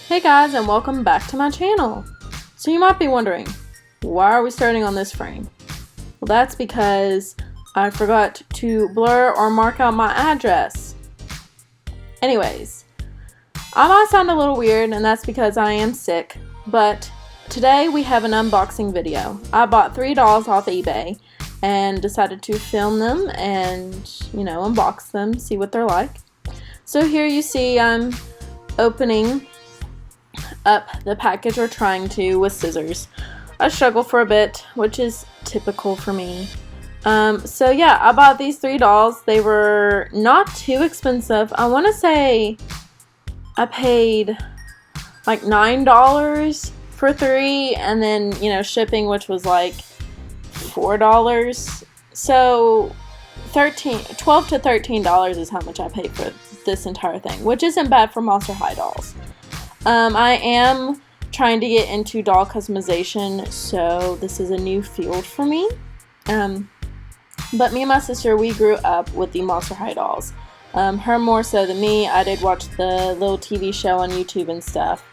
Hey guys, and welcome back to my channel. So you might be wondering, why are we starting on this frame? Well, that's because I forgot to blur or mark out my address. Anyways, I might sound a little weird, and that's because I am sick, but today we have an unboxing video. I bought 3 dolls off eBay and decided to film them and, unbox them, see what they're like. So here you see I'm opening up the package, or trying to, with scissors. I struggle for a bit, which is typical for me. So yeah, I bought these 3 dolls. They were not too expensive. I want to say I paid like $9 for 3, and then shipping, which was like $4. So $12 to $13 is how much I paid for this entire thing, which isn't bad for Monster High dolls. I am trying to get into doll customization, so this is a new field for me. But me and my sister, we grew up with the Monster High dolls. Her more so than me. I did watch the little TV show on YouTube and stuff,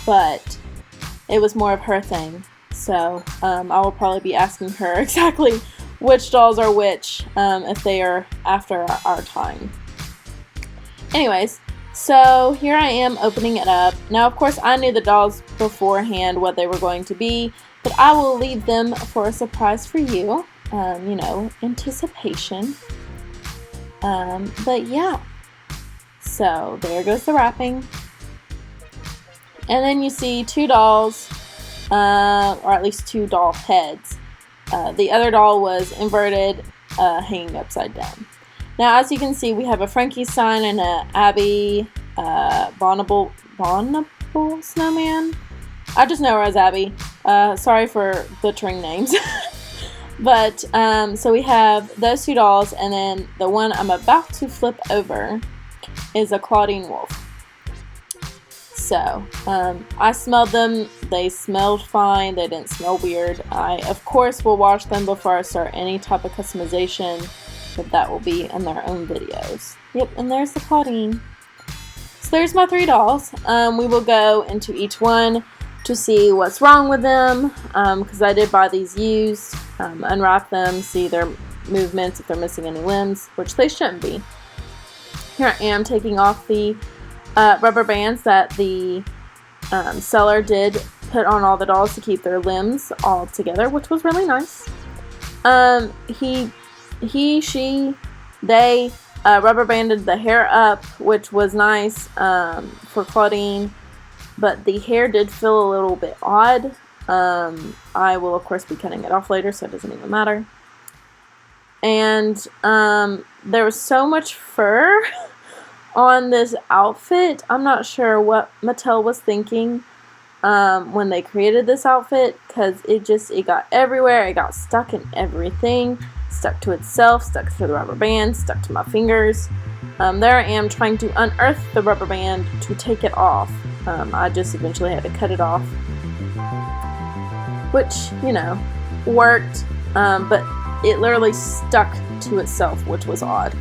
but it was more of her thing. So I will probably be asking her exactly which dolls are which, if they are after our time. Anyways, so here I am opening it up. Now, of course, I knew the dolls beforehand what they were going to be, but I will leave them for a surprise for you. Anticipation. But yeah. So there goes the wrapping. And then you see 2 dolls, or at least 2 doll heads. The other doll was inverted, hanging upside down. Now, as you can see, we have a Frankenstein and a Abby Bonnable snowman. I just know her as Abby. Sorry for butchering names. But, so we have those 2 dolls, and then the one I'm about to flip over is a Clawdeen wolf. So, I smelled them. They smelled fine. They didn't smell weird. I, of course, will wash them before I start any type of customization, but that will be in their own videos. Yep, and there's the Clawdeen. So there's my 3 dolls. We will go into each one to see what's wrong with them, because I did buy these used, unwrap them, see their movements, if they're missing any limbs, which they shouldn't be. Here I am taking off the rubber bands that the seller did put on all the dolls to keep their limbs all together, which was really nice. They rubber banded the hair up, which was nice for Clawdeen, but the hair did feel a little bit odd. I will, of course, be cutting it off later, so it doesn't even matter. And there was so much fur on this outfit. I'm not sure what Mattel was thinking when they created this outfit, because it got everywhere. It got stuck in everything, stuck to itself, stuck to the rubber band, stuck to my fingers. There I am trying to unearth the rubber band to take it off. I just eventually had to cut it off, which, worked, but it literally stuck to itself, which was odd.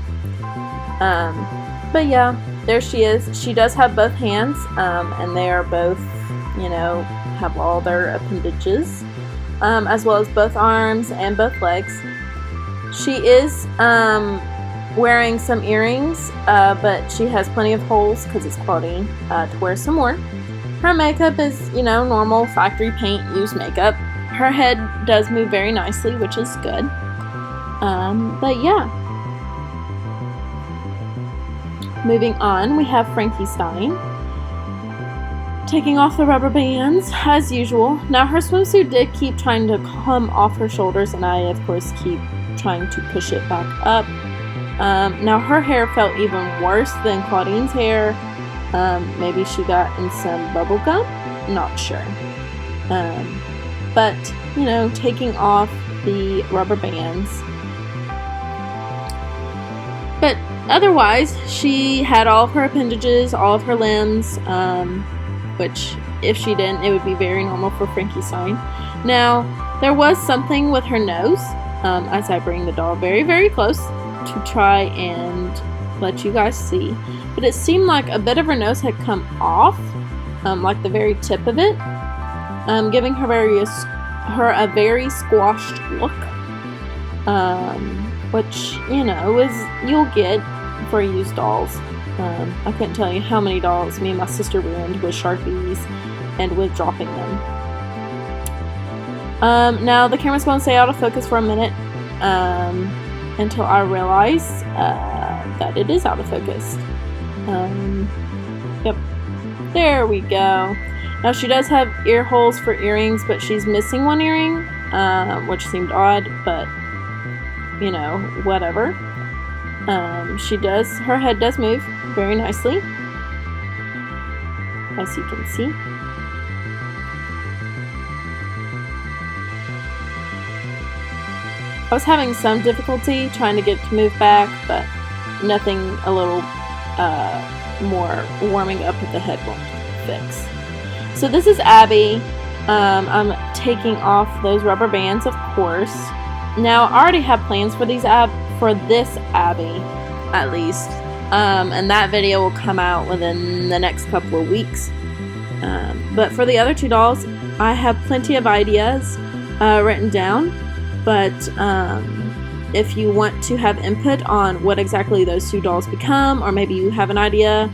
But yeah, there she is. She does have both hands, and they are both, have all their appendages, as well as both arms and both legs. She is wearing some earrings, but she has plenty of holes because it's Clawdeen, to wear some more. Her makeup is, normal factory paint used makeup. Her head does move very nicely, which is good. But yeah. Moving on, we have Frankenstein. Taking off the rubber bands, as usual. Now, her swimsuit did keep trying to come off her shoulders, and I, of course, keep trying to push it back up. Now, her hair felt even worse than Clawdeen's hair. Maybe she got in some bubble gum? Not sure. But, taking off the rubber bands. But otherwise, she had all of her appendages, all of her limbs, which, if she didn't, it would be very normal for Frankenstein. Now, there was something with her nose, as I bring the doll very, very close to try and let you guys see. but it seemed like a bit of her nose had come off, like the very tip of it, giving her a very squashed look, which, you know, you'll get for used dolls. I couldn't tell you how many dolls me and my sister ruined with Sharpies and with dropping them. Now the camera's going to stay out of focus for a minute until I realize that it is out of focus. Yep, there we go. Now she does have ear holes for earrings, but she's missing one earring, which seemed odd, but you know, whatever. Her head does move very nicely, as you can see. I was having some difficulty trying to get it to move back, but nothing a little more warming up at the head won't fix. So this is Abby. I'm taking off those rubber bands, of course. Now I already have plans for this Abby, at least, and that video will come out within the next couple of weeks. But for the other two dolls, I have plenty of ideas written down. But if you want to have input on what exactly those two dolls become, or maybe you have an idea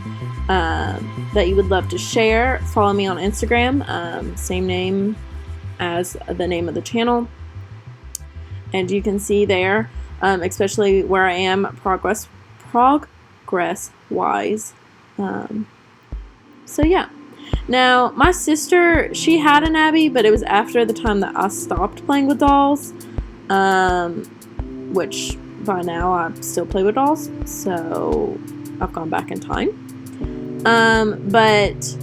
that you would love to share, follow me on Instagram, same name as the name of the channel, and you can see there, especially where I am progress wise. So yeah. Now my sister, she had an Abby, but it was after the time that I stopped playing with dolls, which by now I still play with dolls, so I've gone back in time. But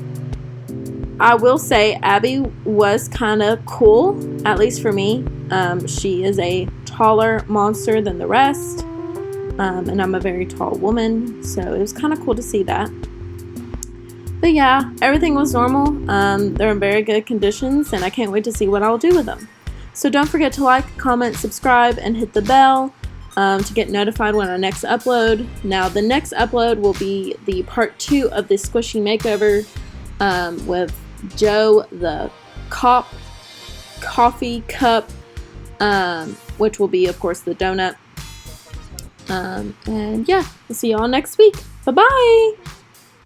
I will say Abby was kind of cool, at least for me. She is a taller monster than the rest, and I'm a very tall woman, so it was kind of cool to see that. But yeah, everything was normal. They're in very good conditions, and I can't wait to see what I'll do with them. So don't forget to like, comment, subscribe, and hit the bell to get notified when our next upload. Now the next upload will be the part 2 of this squishy makeover with Joe the coffee cup, which will be, of course, the donut. And yeah, we'll see y'all next week. Bye-bye!